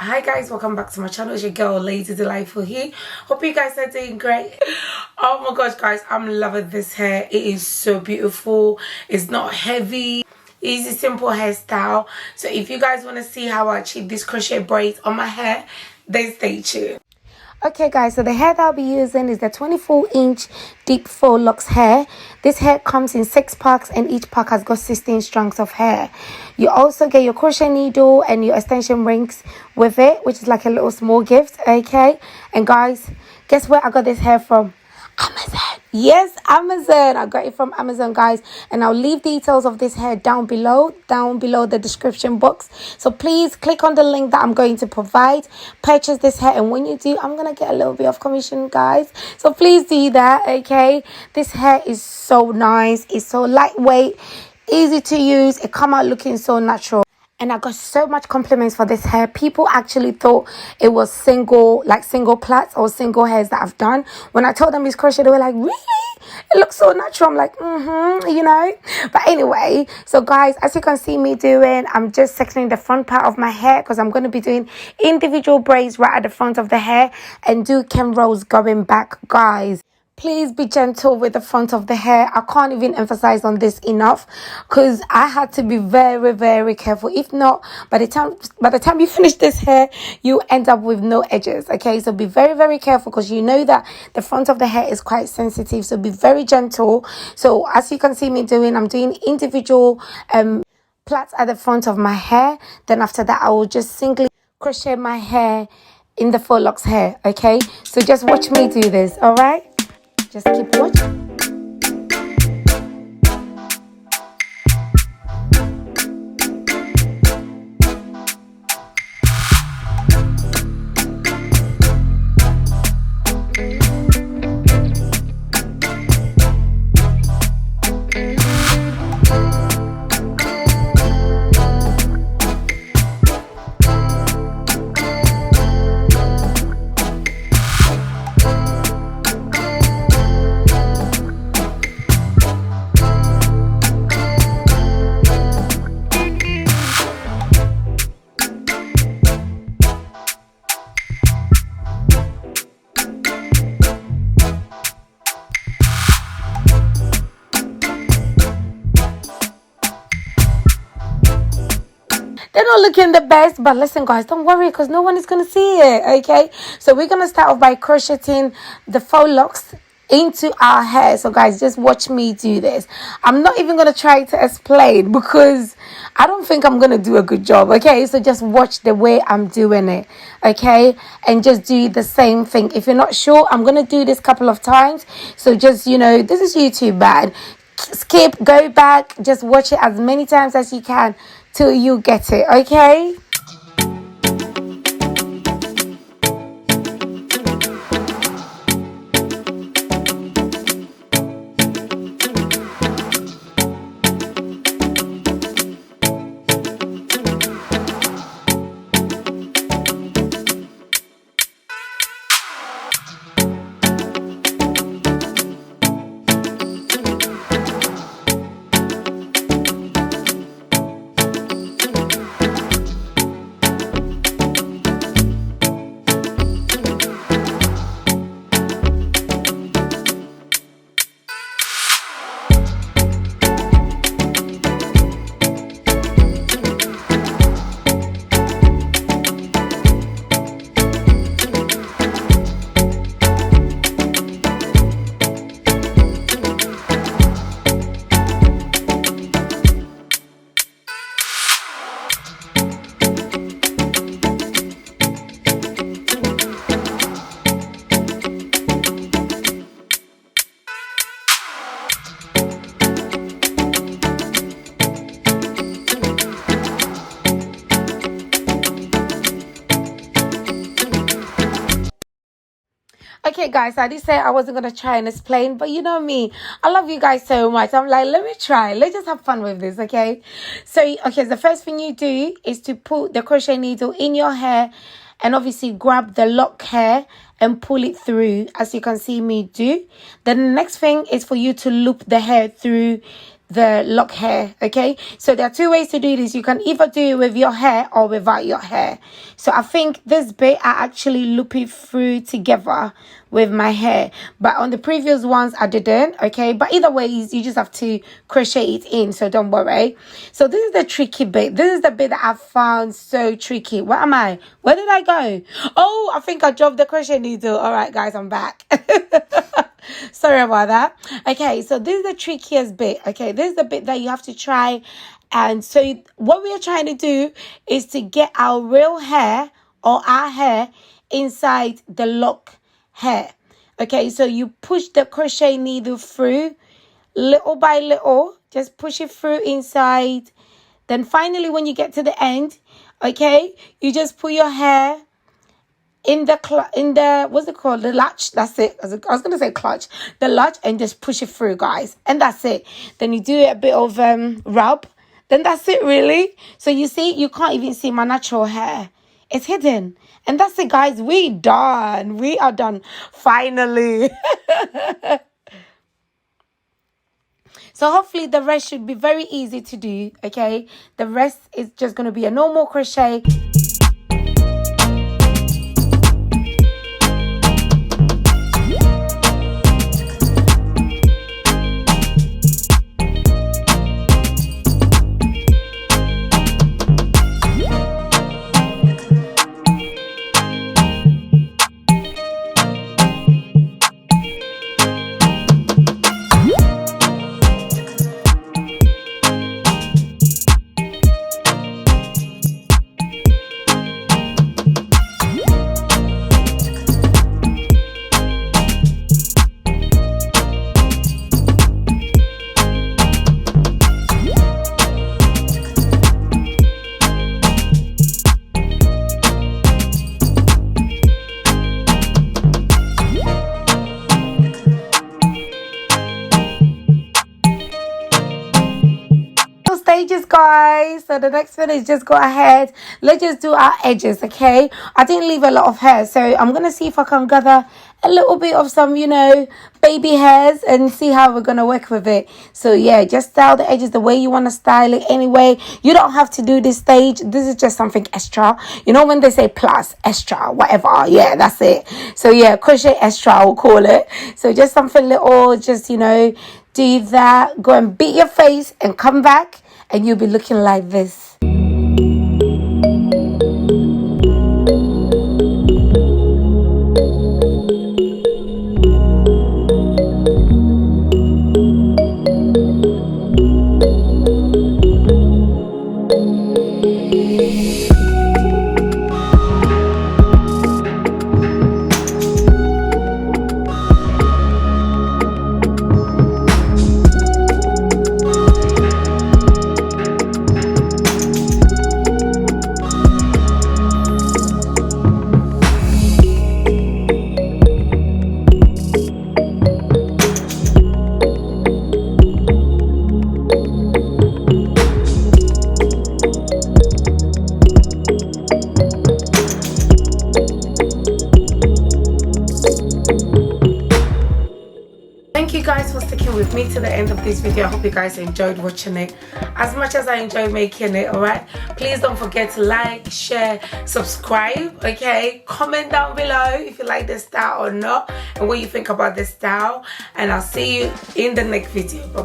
Hi guys, welcome back to my channel. It's your girl Lady Delightful here. Hope you guys are doing great. Oh my gosh guys, I'm loving this hair. It is so beautiful. It's not heavy, easy, simple hairstyle. So if you guys want to see how I achieve these crochet braids on my hair, then stay tuned. Okay guys, so the hair that I'll be using is the 24-inch Deep Faux Locs hair. This hair comes in 6 packs and each pack has got 16 strands of hair. You also get your crochet needle and your extension rings with it, which is like a little small gift, okay? And guys, guess where I got this hair from? Amazon. Yes, Amazon. I got it from Amazon, guys, and I'll leave details of this hair down below the description box. So please click on the link that I'm going to provide, purchase this hair, and when you do, I'm gonna get a little bit of commission, guys, so please do that, okay? This hair is so nice. It's so lightweight, easy to use. It come out looking so natural. And I got so much compliments for this hair. People actually thought it was single plaits or single hairs that I've done. When I told them it's crochet, they were like, really? It looks so natural. I'm like, you know. But anyway, so guys, as you can see me doing, I'm just sectioning the front part of my hair because I'm going to be doing individual braids right at the front of the hair and do cam rolls going back, guys. Please be gentle with the front of the hair. I can't even emphasize on this enough because I had to be very, very careful. If not, by the time you finish this hair, you end up with no edges. Okay, so be very, very careful because you know that the front of the hair is quite sensitive. So be very gentle. So as you can see me doing, I'm doing individual plaits at the front of my hair. Then after that, I will just singly crochet my hair in the faux locs hair. Okay, so just watch me do this. All right. Just keep watching. They're not looking the best, but listen guys, don't worry because no one is going to see it, okay? So we're going to start off by crocheting the faux locs into our hair. So guys, just watch me do this. I'm not even going to try to explain because I don't think I'm going to do a good job, okay? So just watch the way I'm doing it, okay? And just do the same thing. If you're not sure, I'm going to do this a couple of times. So just, you know, this is YouTube bad. Skip, go back, just watch it as many times as you can till you get it, okay? Okay guys, I did say I wasn't going to try and explain, but you know me, I love you guys so much. I'm like, let me try. Let's just have fun with this, okay? So, okay, the first thing you do is to put the crochet needle in your hair and obviously grab the lock hair and pull it through, as you can see me do. Then the next thing is for you to loop the hair through the lock hair. Okay, so there are two ways to do this. You can either do it with your hair or without your hair. So I think this bit I actually loop it through together with my hair, but on the previous ones I didn't. Okay, but either way you just have to crochet it in, so don't worry. So this is the tricky bit. This is the bit that I found so tricky. Where am I? Where did I go? Oh, I think I dropped the crochet needle. All right guys, I'm back. Sorry about that. Okay, so this is the trickiest bit. Okay, this is the bit that you have to try. And so what we are trying to do is to get our real hair or our hair inside the lock hair. Okay, so you push the crochet needle through little by little. Just push it through inside. Then finally when you get to the end, okay, you just put your hair in the what's it called, the latch. That's it. I was gonna say clutch, the latch, and just push it through, guys, and that's it. Then you do a bit of rub, then that's it, really. So you see, you can't even see my natural hair, it's hidden. And that's it, guys. We are done finally. So hopefully the rest should be very easy to do. Okay, the rest is just going to be a normal crochet. Stages, guys. So the next one is just go ahead, let's just do our edges. Okay, I didn't leave a lot of hair, so I'm gonna see if I can gather a little bit of some, you know, baby hairs and see how we're gonna work with it. So yeah, just style the edges the way you want to style it. Anyway, you don't have to do this stage. This is just something extra, you know, when they say plus extra whatever. Yeah, that's it. So yeah, crochet extra, I will call it. So just something little, just, you know, do that, go and beat your face and come back and you'll be looking like this. Thank you guys for sticking with me to the end of this video. I hope you guys enjoyed watching it as much as I enjoyed making it. Alright, please don't forget to like, share, subscribe. Okay, comment down below if you like this style or not and what you think about this style, and I'll see you in the next video. Bye bye.